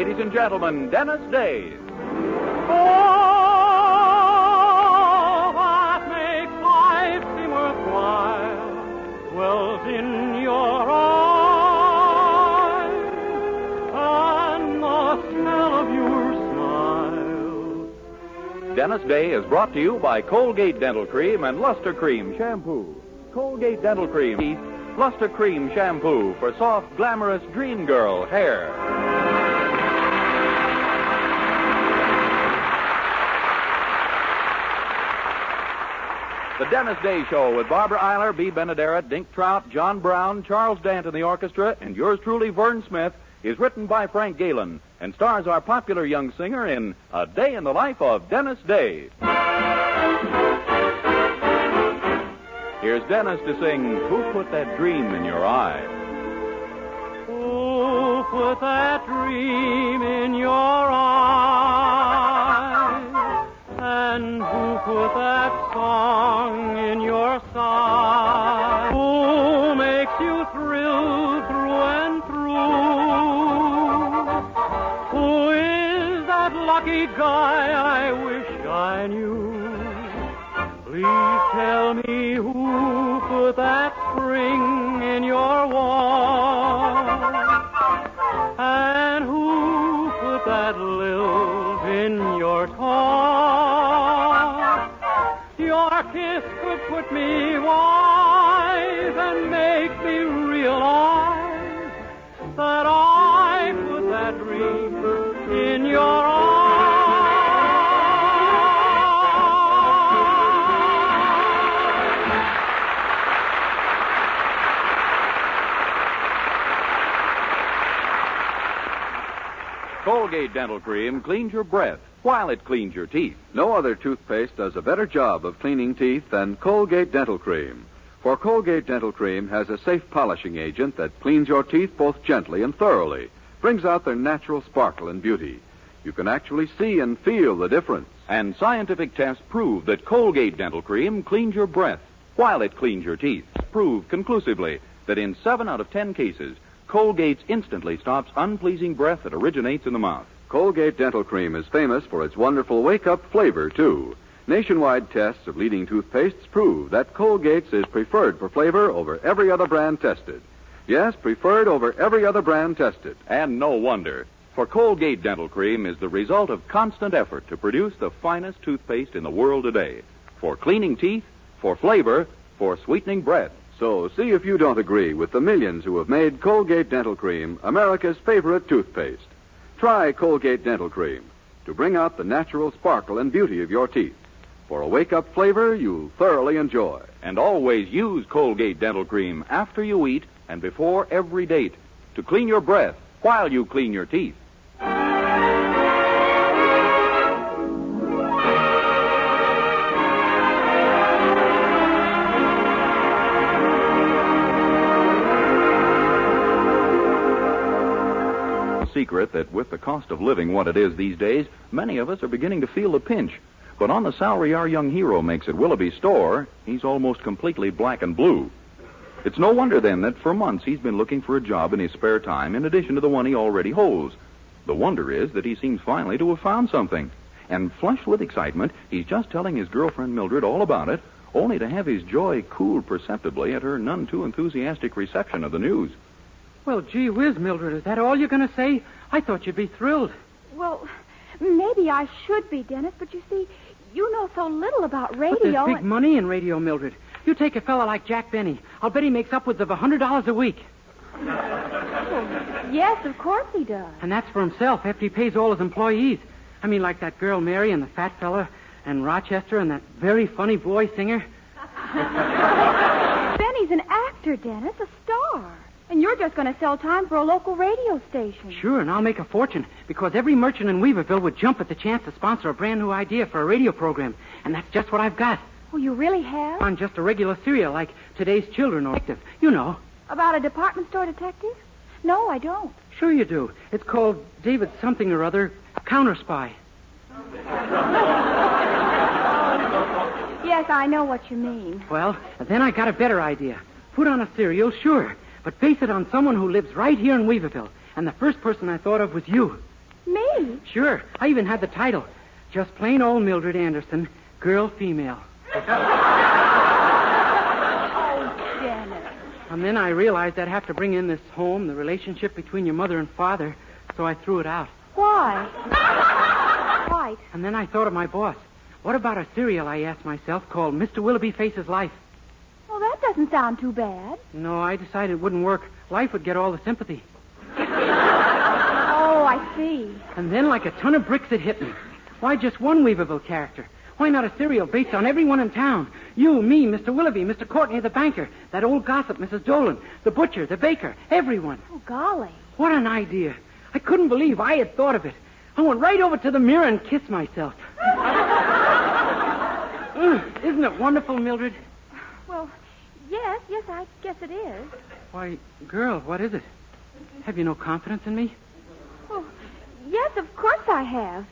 ladies and gentlemen, Dennis Day. Oh, what makes life seem worthwhile dwells in your eyes, and the smell of your smile. Dennis Day is brought to you by Colgate Dental Cream and Luster Cream Shampoo. Colgate Dental Cream, Luster Cream Shampoo for soft, glamorous dream girl hair. The Dennis Day Show with Barbara Eiler, B. Benaderet, Dink Trout, John Brown, Charles Dant in the orchestra, and yours truly, Vern Smith, is written by Frank Galen and stars our popular young singer in A Day in the Life of Dennis Day. Here's Dennis to sing Who Put That Dream in Your Eye? Who put that dream in your eye? And who put that song in your sigh? Who makes you thrill through and through? Who is that lucky guy I wish I knew? Please tell me who put that spring in your walk, and who put that lilt in your talk. Your kiss could put me wise and make me realize that I put that dream in your eyes. Colgate Dental Cream cleans your breath while it cleans your teeth. No other toothpaste does a better job of cleaning teeth than Colgate Dental Cream. For Colgate Dental Cream has a safe polishing agent that cleans your teeth both gently and thoroughly, brings out their natural sparkle and beauty. You can actually see and feel the difference. And scientific tests prove that Colgate Dental Cream cleans your breath while it cleans your teeth. Prove conclusively that in 7 out of 10 cases, Colgate instantly stops unpleasing breath that originates in the mouth. Colgate Dental Cream is famous for its wonderful wake-up flavor, too. Nationwide tests of leading toothpastes prove that Colgate's is preferred for flavor over every other brand tested. Yes, preferred over every other brand tested. And no wonder, for Colgate Dental Cream is the result of constant effort to produce the finest toothpaste in the world today. For cleaning teeth, for flavor, for sweetening breath. So see if you don't agree with the millions who have made Colgate Dental Cream America's favorite toothpaste. Try Colgate Dental Cream to bring out the natural sparkle and beauty of your teeth. For a wake-up flavor you'll thoroughly enjoy. And always use Colgate Dental Cream after you eat and before every date to clean your breath while you clean your teeth. Secret that with the cost of living what it is these days, many of us are beginning to feel the pinch. But on the salary our young hero makes at Willoughby's store, he's almost completely black and blue. It's no wonder then that for months he's been looking for a job in his spare time in addition to the one he already holds. The wonder is that he seems finally to have found something. And flushed with excitement, he's just telling his girlfriend Mildred all about it, only to have his joy cooled perceptibly at her none too enthusiastic reception of the news. Well, gee whiz, Mildred, is that all you're going to say? I thought you'd be thrilled. Well, maybe I should be, Dennis, but you see, you know so little about radio. But there's big money in radio, Mildred. You take a fella like Jack Benny. I'll bet he makes upwards of $100 a week. Well, yes, of course he does. And that's for himself after he pays all his employees. I mean, like that girl Mary and the fat fella and Rochester and that very funny boy singer. Benny's an actor, Dennis, a star. And you're just going to sell time for a local radio station. Sure, and I'll make a fortune, because every merchant in Weaverville would jump at the chance to sponsor a brand new idea for a radio program. And that's just what I've got. Oh, you really have? On just a regular serial like Today's Children or Detective. You know. About a department store detective? No, I don't. Sure you do. It's called David Something or Other, Counter Spy. Yes, I know what you mean. Well, then I got a better idea. Put on a serial, sure, but base it on someone who lives right here in Weaverville. And the first person I thought of was you. Me? Sure. I even had the title. Just plain old Mildred Anderson, girl female. Oh, Dennis. And then I realized I'd have to bring in this home, the relationship between your mother and father, so I threw it out. Why? Right. And then I thought of my boss. What about a serial, I asked myself, called Mr. Willoughby Faces Life? Well, that doesn't sound too bad. No, I decided it wouldn't work. Life would get all the sympathy. Oh, I see. And then, like a ton of bricks, it hit me. Why just one Weaverville character? Why not a serial based on everyone in town? You, me, Mr. Willoughby, Mr. Courtney, the banker, that old gossip, Mrs. Dolan, the butcher, the baker, everyone. Oh, golly. What an idea. I couldn't believe I had thought of it. I went right over to the mirror and kissed myself. Isn't it wonderful, Mildred? Well, yes, I guess it is. Why, girl, what is it? Have you no confidence in me? Oh, yes, of course I have.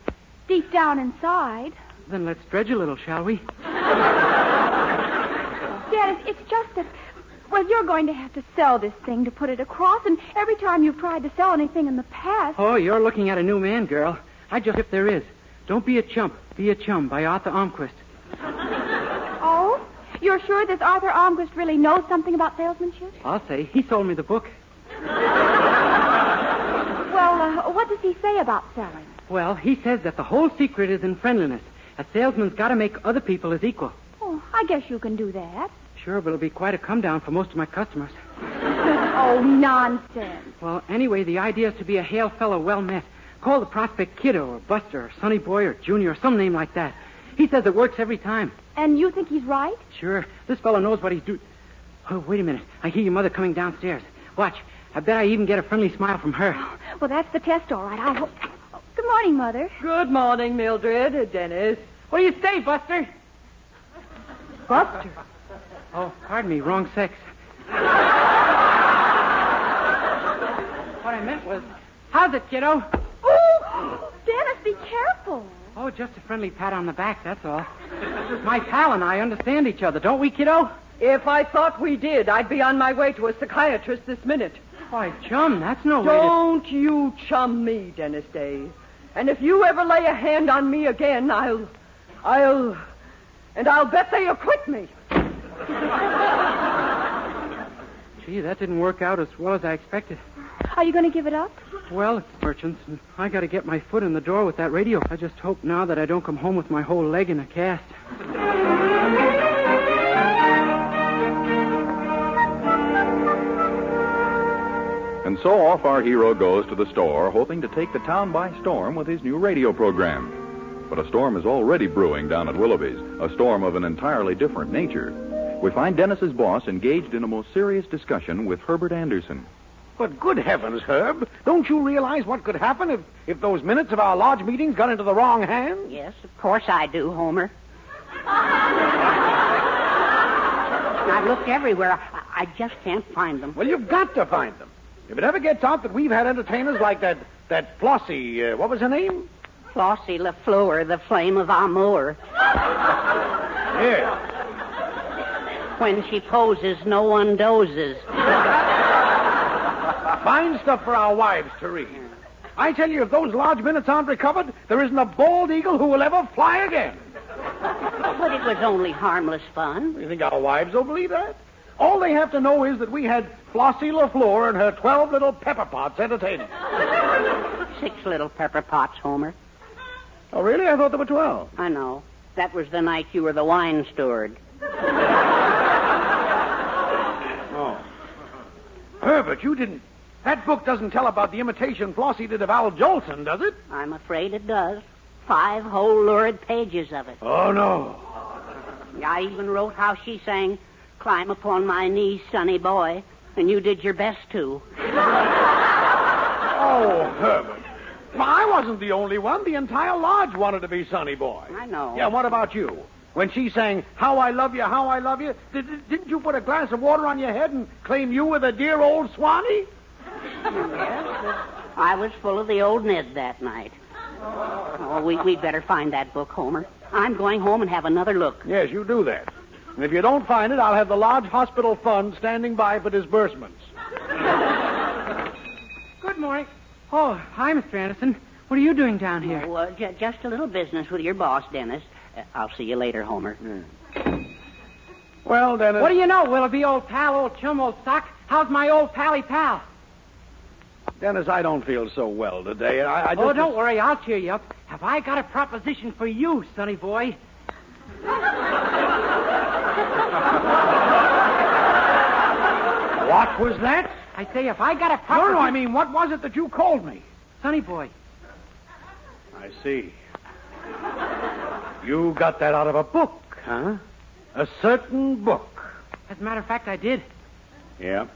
Deep down inside. Then let's dredge a little, shall we? Dennis, it's just that, well, you're going to have to sell this thing to put it across, and every time you've tried to sell anything in the past... Oh, you're looking at a new man, girl. I just, if there is. Don't be a chump. Be a chum by Arthur Almquist. Oh? You're sure this Arthur Almquist really knows something about salesmanship? I'll say. He sold me the book. Well, what does he say about selling? Well, he says that the whole secret is in friendliness. A salesman's got to make other people his equal. Oh, I guess you can do that. Sure, but it'll be quite a come-down for most of my customers. Oh, nonsense. Well, anyway, the idea is to be a hail fellow well met. Call the prospect Kiddo or Buster or Sonny Boy or Junior or some name like that. He says it works every time. And you think he's right? Sure. This fellow knows what he's doing. Oh, wait a minute. I hear your mother coming downstairs. Watch. I bet I even get a friendly smile from her. Well, that's the test, all right. I hope... Good morning, Mother. Good morning, Mildred. Dennis. What do you say, Buster? Buster. Oh, pardon me. Wrong sex. What I meant was, how's it, kiddo? Oh, Dennis, be careful. Oh, just a friendly pat on the back, that's all. My pal and I understand each other, don't we, kiddo? If I thought we did, I'd be on my way to a psychiatrist this minute. Why, chum, that's no way to... Don't you chum me, Dennis Day. And if you ever lay a hand on me again, I'll bet they acquit me. Gee, that didn't work out as well as I expected. Are you going to give it up? Well, it's merchants, and I got to get my foot in the door with that radio. I just hope now that I don't come home with my whole leg in a cast. And so off our hero goes to the store, hoping to take the town by storm with his new radio program. But a storm is already brewing down at Willoughby's, a storm of an entirely different nature. We find Dennis's boss engaged in a most serious discussion with Herbert Anderson. But good heavens, Herb, don't you realize what could happen if those minutes of our lodge meetings got into the wrong hands? Yes, of course I do, Homer. I've looked everywhere. I just can't find them. Well, you've got to find them. If it ever gets out that we've had entertainers like that Flossie, what was her name? Flossie LaFleur, the flame of amour. Yeah. When she poses, no one dozes. Fine stuff for our wives to read. I tell you, if those lodge minutes aren't recovered, there isn't a bald eagle who will ever fly again. But it was only harmless fun. You think our wives will believe that? All they have to know is that we had Flossie LaFleur and her 12 little pepper pots entertaining. 6 little pepper pots, Homer. Oh, really? I thought there were 12. I know. That was the night you were the wine steward. Oh. Herbert, you didn't... That book doesn't tell about the imitation Flossie did of Al Jolson, does it? I'm afraid it does. 5 whole lurid pages of it. Oh, no. I even wrote how she sang, "Climb upon my knees, sonny boy," and you did your best to. Oh, Herbert. Well, I wasn't the only one. The entire lodge wanted to be Sonny Boy. I know. Yeah, what about you? When she sang, "How I Love You, How I Love You," didn't you put a glass of water on your head and claim you were the dear old Swanee? Yes, but I was full of the old Ned that night. Oh, we'd better find that book, Homer. I'm going home and have another look. Yes, you do that. And if you don't find it, I'll have the Lodge Hospital Fund standing by for disbursements. Good morning. Oh, hi, Mr. Anderson. What are you doing down here? Oh, just a little business with your boss, Dennis. I'll see you later, Homer. Well, Dennis. What do you know, Willoughby, old pal, old chum, old sock? How's my old pally pal? Dennis, I don't feel so well today. I just... Oh, don't worry. I'll cheer you up. Have I got a proposition for you, sonny boy? What was that? I say, if I got a proposition... No, I mean, what was it that you called me? Sonny boy. I see. You got that out of a book, huh? A certain book. As a matter of fact, I did. Yeah.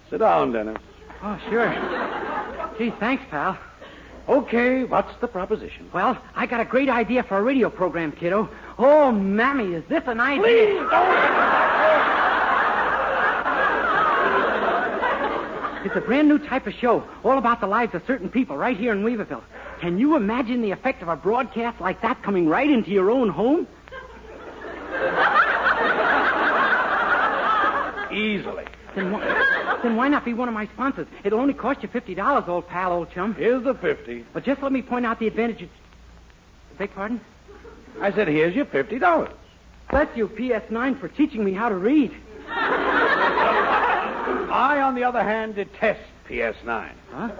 Sit down, Dennis. Oh, sure. Gee, thanks, pal. Okay, what's the proposition? Well, I got a great idea for a radio program, kiddo. Oh, Mammy, is this an idea? Please, don't... It's a brand new type of show, all about the lives of certain people right here in Weaverville. Can you imagine the effect of a broadcast like that coming right into your own home? Easily. Then why not be one of my sponsors? It'll only cost you $50, old pal, old chum. Here's the 50. But just let me point out the advantages. Beg pardon? I said, here's your $50. Bless you, PS9, for teaching me how to read. I, on the other hand, detest PS9. Huh?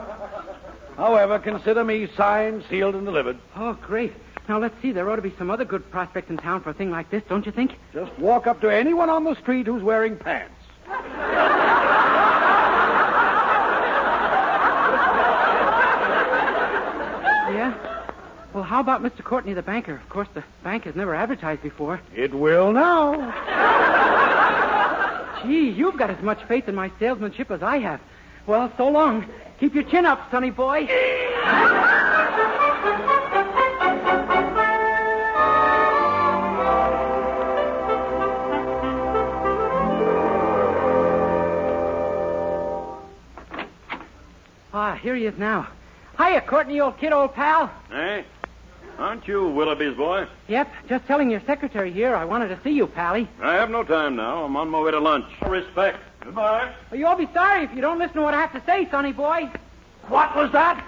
However, consider me signed, sealed, and delivered. Oh, great. Now, let's see. There ought to be some other good prospects in town for a thing like this, don't you think? Just walk up to anyone on the street who's wearing pants. Yeah? Well, how about Mr. Courtney, the banker? Of course, the bank has never advertised before. It will now. Gee, you've got as much faith in my salesmanship as I have. Well, so long. Keep your chin up, sonny boy. Ah, here he is now. Hiya, Courtney, old kid, old pal. Hey, aren't you Willoughby's boy? Yep, just telling your secretary here I wanted to see you, Pally. I have no time now. I'm on my way to lunch. Respect. Goodbye. Well, you'll be sorry if you don't listen to what I have to say, sonny boy. What was that?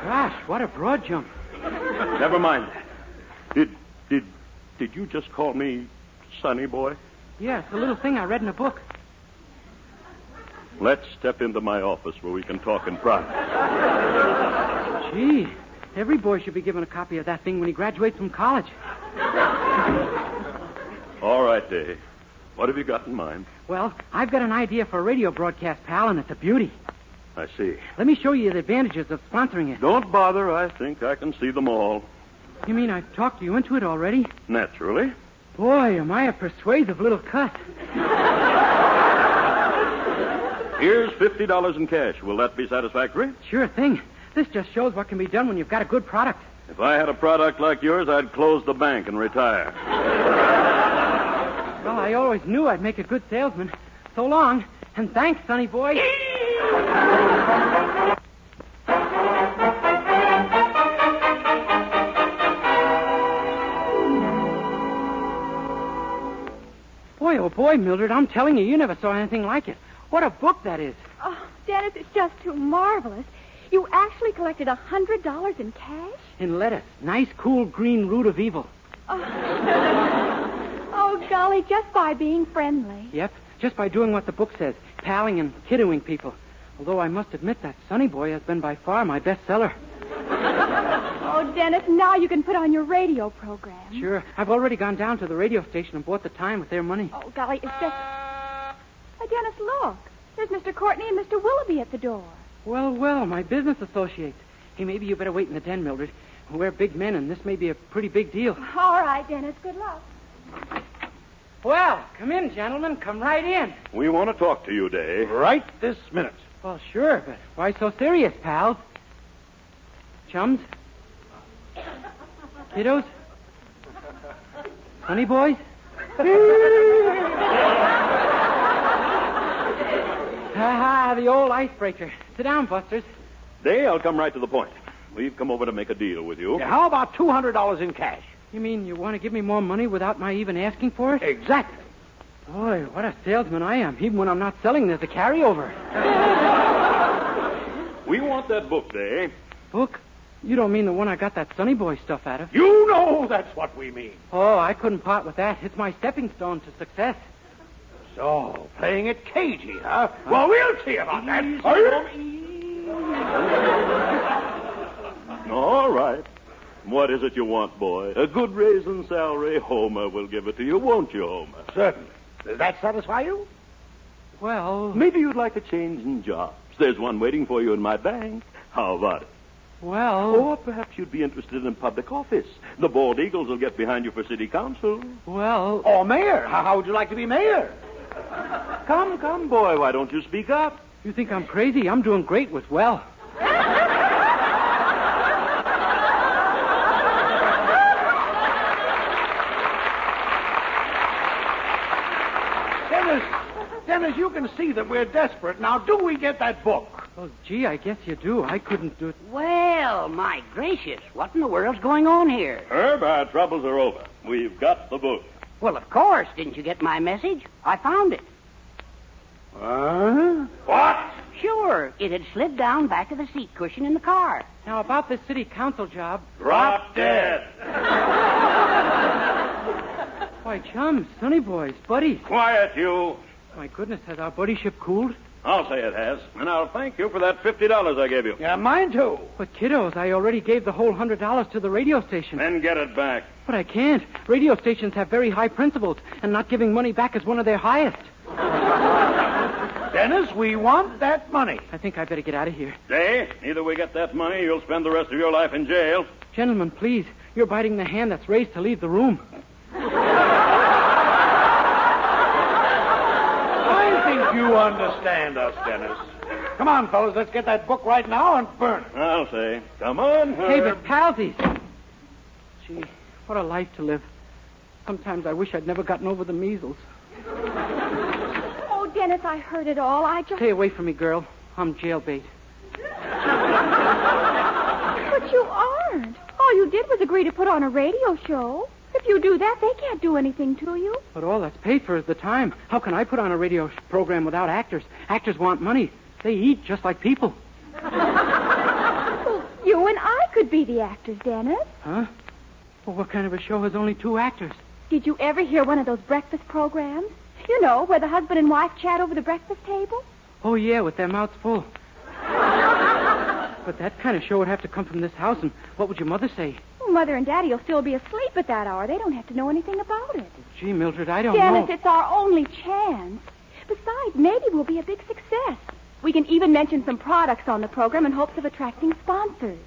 Gosh, what a broad jump. Never mind that. Did you just call me Sonny Boy? Yeah, it's a little thing I read in a book. Let's step into my office where we can talk in private. Gee, every boy should be given a copy of that thing when he graduates from college. All right, Dave. What have you got in mind? Well, I've got an idea for a radio broadcast, pal, and it's a beauty. I see. Let me show you the advantages of sponsoring it. Don't bother. I think I can see them all. You mean I've talked you into it already? Naturally. Boy, am I a persuasive little cuss. Here's $50 in cash. Will that be satisfactory? Sure thing. This just shows what can be done when you've got a good product. If I had a product like yours, I'd close the bank and retire. Well, I always knew I'd make a good salesman. So long, and thanks, sonny boy. Boy, oh boy, Mildred, I'm telling you, you never saw anything like it. What a book that is. Oh, Dennis, it's just too marvelous. You actually collected $100 in cash? In lettuce. Nice, cool green root of evil. Oh, golly, just by being friendly. Yep, just by doing what the book says, palling and kiddoing people. Although I must admit that Sonny Boy has been by far my best seller. Oh, Dennis, now you can put on your radio program. Sure. I've already gone down to the radio station and bought the time with their money. Oh, golly, it's just... Hey, Dennis, look. There's Mr. Courtney and Mr. Willoughby at the door. Well, well, my business associates. Hey, maybe you better wait in the den, Mildred. We're big men, and this may be a pretty big deal. All right, Dennis, good luck. Well, come in, gentlemen. Come right in. We want to talk to you, Dave. Right this minute. Well, sure, but why so serious, pals? Chums? Kiddos? Honey boys? Ha, the old icebreaker. Sit down, Busters. Dave, I'll come right to the point. We've come over to make a deal with you. Yeah, how about $200 in cash? You mean you want to give me more money without my even asking for it? Exactly. Boy, what a salesman I am. Even when I'm not selling, there's a carryover. We want that book, Day. Book? You don't mean the one I got that Sonny Boy stuff out of? You know that's what we mean. Oh, I couldn't part with that. It's my stepping stone to success. So, playing it cagey, huh? Well, we'll see about that. All right. What is it you want, boy? A good raise in salary? Homer will give it to you, won't you, Homer? Certainly. Does that satisfy you? Well... Maybe you'd like a change in jobs. There's one waiting for you in my bank. How about it? Well... Or perhaps you'd be interested in public office. The Bald Eagles will get behind you for city council. Well... Or mayor. How would you like to be mayor? Come, boy. Why don't you speak up? You think I'm crazy? I'm doing great with well. Dennis, you can see that we're desperate. Now, do we get that book? Well, gee, I guess you do. I couldn't do it. Well, my gracious, what in the world's going on here? Herb, our troubles are over. We've got the book. Well, of course. Didn't you get my message? I found it. What? Sure. It had slid down back of the seat cushion in the car. Now, about this city council job... Drop dead. Why, chums, Sonny Boys, buddies. Quiet, you. My goodness, has our buddyship cooled? I'll say it has. And I'll thank you for that $50 I gave you. Yeah, mine too. But, kiddos, I already gave the whole $100 to the radio station. Then get it back. But I can't. Radio stations have very high principles, and not giving money back is one of their highest. Dennis, we want that money. I think I better get out of here. Day, either we get that money or you'll spend the rest of your life in jail. Gentlemen, please, you're biting the hand that's raised to leave the room. I think you understand us, Dennis. Come on, fellas, let's get that book right now and burn it. I'll say. Come on, Herb. Hey, but palsies. Gee, what a life to live. Sometimes I wish I'd never gotten over the measles. Oh, Dennis, I heard it all. I just... Stay away from me, girl. I'm jailbait. But you aren't. All you did was agree to put on a radio show. If you do that, they can't do anything to you. But all that's paid for is the time. How can I put on a radio program without actors? Actors want money. They eat just like people. Well, you and I could be the actors, Dennis. Huh? Well, what kind of a show has only 2 actors? Did you ever hear one of those breakfast programs? You know, where the husband and wife chat over the breakfast table? Oh, yeah, with their mouths full. But that kind of show would have to come from this house, and what would your mother say? Well, Mother and Daddy will still be asleep at that hour. They don't have to know anything about it. Gee, Mildred, I don't Dennis, know. it's our only chance. Besides, maybe we'll be a big success. We can even mention some products on the program in hopes of attracting sponsors.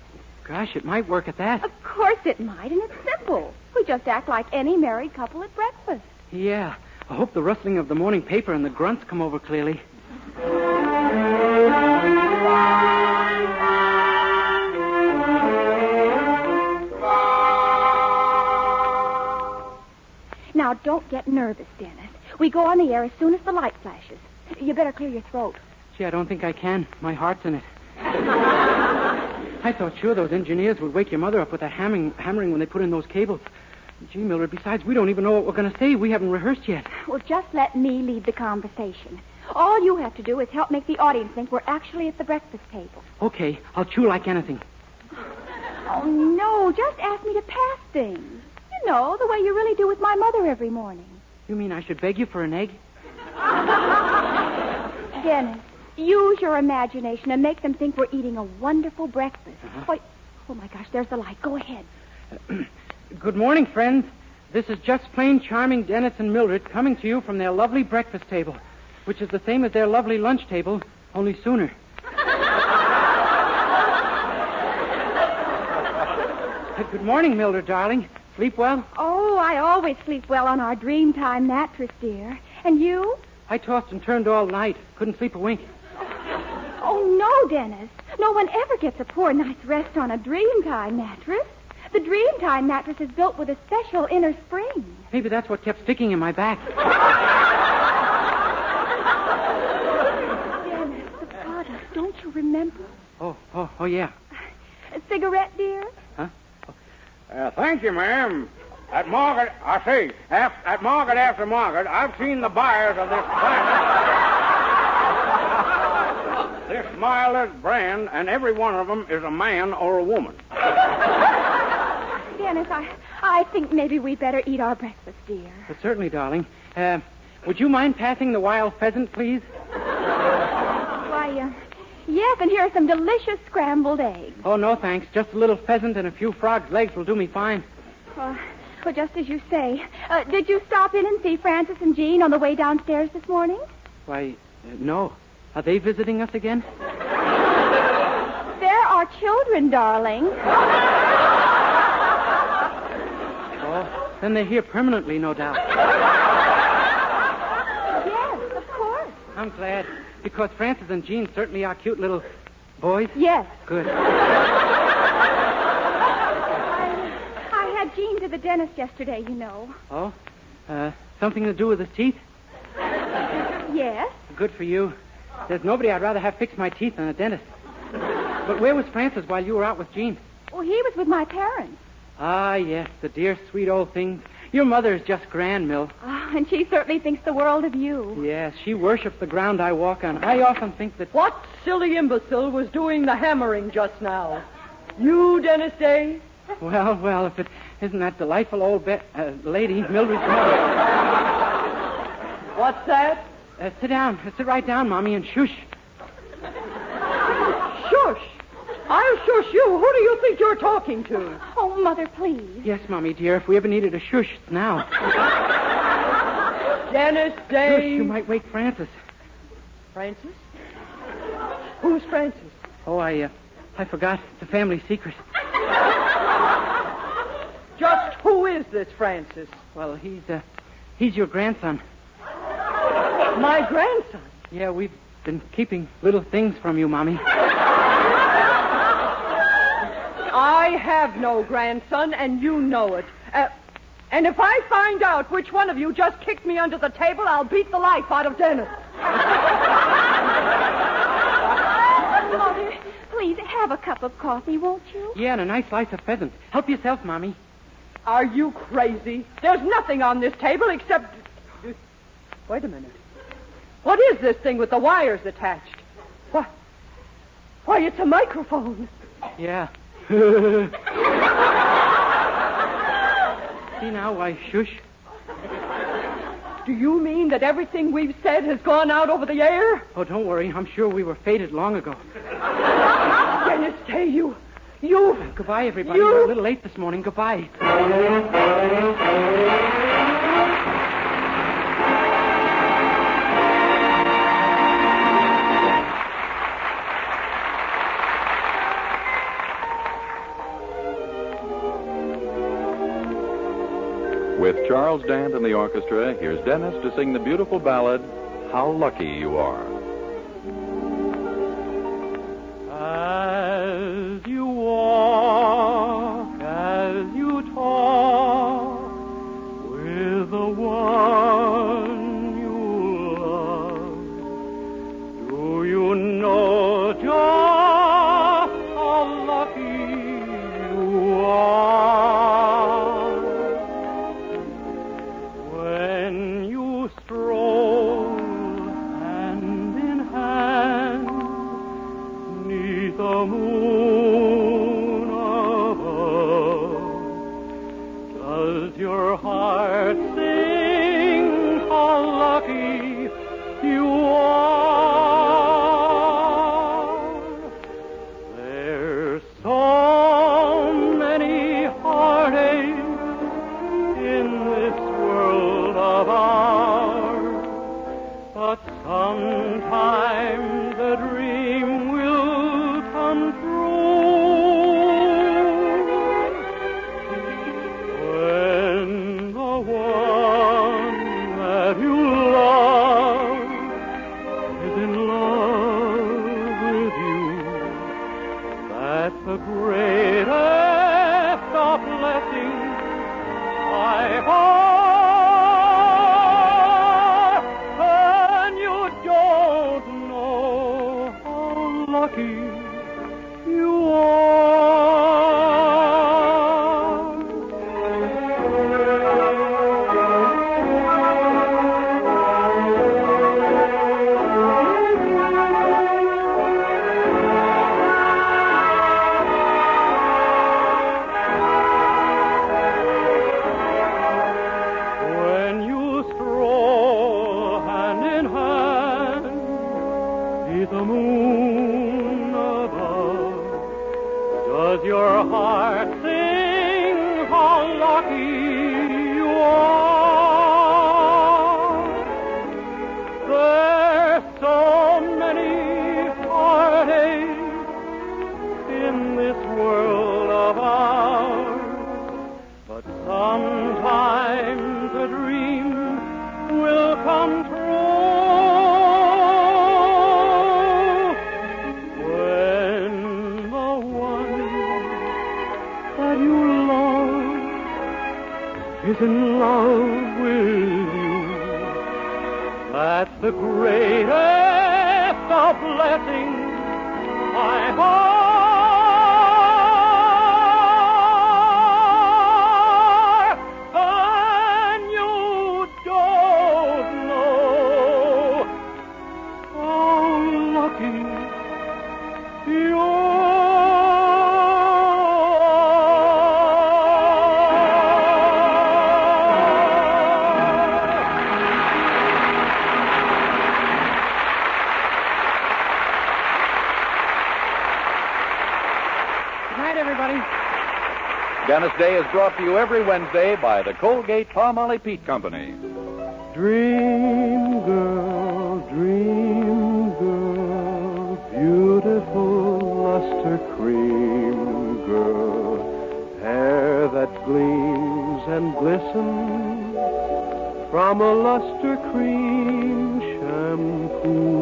Gosh, it might work at that. Of course it might, and it's simple. We just act like any married couple at breakfast. Yeah. I hope the rustling of the morning paper and the grunts come over clearly. Now, don't get nervous, Dennis. We go on the air as soon as the light flashes. You better clear your throat. Gee, I don't think I can. My heart's in it. I thought sure those engineers would wake your mother up with that hammering when they put in those cables. Gee, Mildred, besides, we don't even know what we're going to say. We haven't rehearsed yet. Well, just let me lead the conversation. All you have to do is help make the audience think we're actually at the breakfast table. Okay, I'll chew like anything. Oh, no, just ask me to pass things. You know, the way you really do with my mother every morning. You mean I should beg you for an egg? Dennis, use your imagination and make them think we're eating a wonderful breakfast. Why, oh, my gosh, there's the light. Go ahead. Good morning, friends. This is just plain charming Dennis and Mildred coming to you from their lovely breakfast table, which is the same as their lovely lunch table, only sooner. Good morning, Mildred, darling. Sleep well? Oh, I always sleep well on our Dreamtime mattress, dear. And you? I tossed and turned all night. Couldn't sleep a wink. Oh, no, Dennis. No one ever gets a poor night's rest on a Dreamtime mattress. The Dreamtime mattress is built with a special inner spring. Maybe that's what kept sticking in my back. Dennis, the product, don't you remember? Oh, yeah. A cigarette, dear? Thank you, ma'am. At Margaret, at Margaret after Margaret, I've seen the buyers of this brand. This milder's brand, and every one of them is a man or a woman. Dennis, I think maybe we better eat our breakfast, dear. But certainly, darling. Would you mind passing the wild pheasant, please? Why, yes, and here are some delicious scrambled eggs. Oh, no, thanks. Just a little pheasant and a few frogs' legs will do me fine. Well, just as you say. Did you stop in and see Francis and Jean on the way downstairs this morning? Why, no. Are they visiting us again? There are children, darling. Oh, then they're here permanently, no doubt. Yes, of course. I'm glad, because Francis and Jean certainly are cute little boys. Yes. Good. I had Jean to the dentist yesterday, you know. Oh? Something to do with his teeth? Yes. Good for you. There's nobody I'd rather have fix my teeth than a dentist. But where was Francis while you were out with Jean? Well, he was with my parents. Ah, yes, the dear, sweet old things. Your mother is just grand, Mill. Oh, and she certainly thinks the world of you. Yes, she worships the ground I walk on. I often think that... What silly imbecile was doing the hammering just now? You, Dennis Day? Well, if it isn't that delightful old lady, Mildred's mother. What's that? Sit down. Sit right down, Mommy, and shush. Shush. I'll shush you. Who do you think you're talking to? Oh, Mother, please. Yes, Mommy, dear. If we ever needed a shush, it's now. Dennis Day. Shush, you might wake Francis. Francis? Who's Francis? Oh, I forgot. It's a family secret. Just who is this Francis? Well, he's your grandson. My grandson? Yeah, we've been keeping little things from you, Mommy. I have no grandson, and you know it. And if I find out which one of you just kicked me under the table, I'll beat the life out of Dennis. Mother, please have a cup of coffee, won't you? Yeah, and a nice slice of pheasant. Help yourself, Mommy. Are you crazy? There's nothing on this table except... Wait a minute. What is this thing with the wires attached? Why, it's a microphone. Yeah. See now, why, shush. Do you mean that everything we've said has gone out over the air? Oh, don't worry. I'm sure we were fated long ago. Dennis Day, you... Goodbye, everybody. We're a little late this morning. Goodbye. With Charles Dant and the orchestra, here's Dennis to sing the beautiful ballad, How Lucky You Are. As you walk, as you talk with the one you love, do you know just how lucky you are when you stroll hand in hand the moon above? Does your heart sing how lucky you are? There's so many heartaches in this world of ours, but sometimes a dream will come true when the one that you love is in love with you. That's the greatest of blessings I have. And you don't know how lucky you are. beneath the moon above. Does your heart sing how lucky you are? There's so many heartaches in this world of ours, but sometimes a dream will come true. When the one that you love is in love with you, that's the greatest of blessings I have. Dennis Day is brought to you every Wednesday by the Colgate-Palmolive Peet Company. Dream girl, beautiful luster cream girl, hair that gleams and glistens from a luster cream shampoo.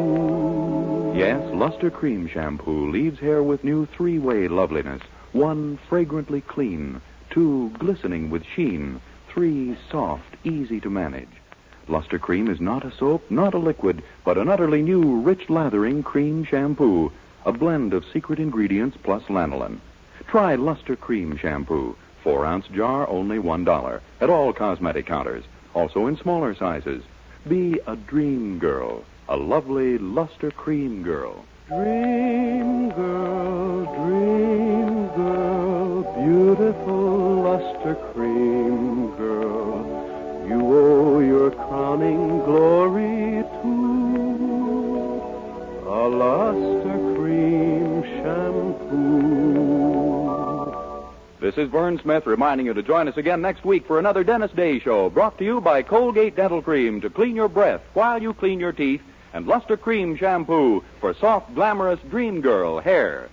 Yes, Luster Cream Shampoo leaves hair with new three-way loveliness. 1, fragrantly clean. 2, glistening with sheen. 3, soft, easy to manage. Luster Cream is not a soap, not a liquid, but an utterly new, rich lathering cream shampoo. A blend of secret ingredients plus lanolin. Try Luster Cream Shampoo. 4-ounce jar, only $1. At all cosmetic counters. Also in smaller sizes. Be a dream girl. A lovely Luster Cream girl. Dream girl, beautiful luster cream girl, you owe your crowning glory to a luster cream shampoo. This is Vern Smith reminding you to join us again next week for another Dennis Day Show, brought to you by Colgate Dental Cream to clean your breath while you clean your teeth, and Luster Cream Shampoo for soft, glamorous dream girl hair.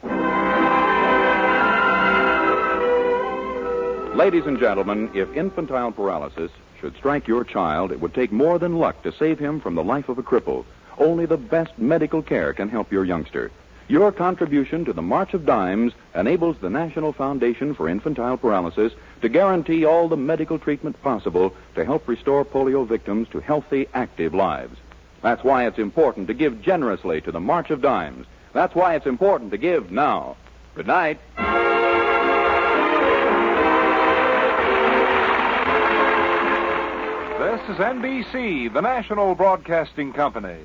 Ladies and gentlemen, if infantile paralysis should strike your child, it would take more than luck to save him from the life of a cripple. Only the best medical care can help your youngster. Your contribution to the March of Dimes enables the National Foundation for Infantile Paralysis to guarantee all the medical treatment possible to help restore polio victims to healthy, active lives. That's why it's important to give generously to the March of Dimes. That's why it's important to give now. Good night. This is NBC, the national broadcasting company.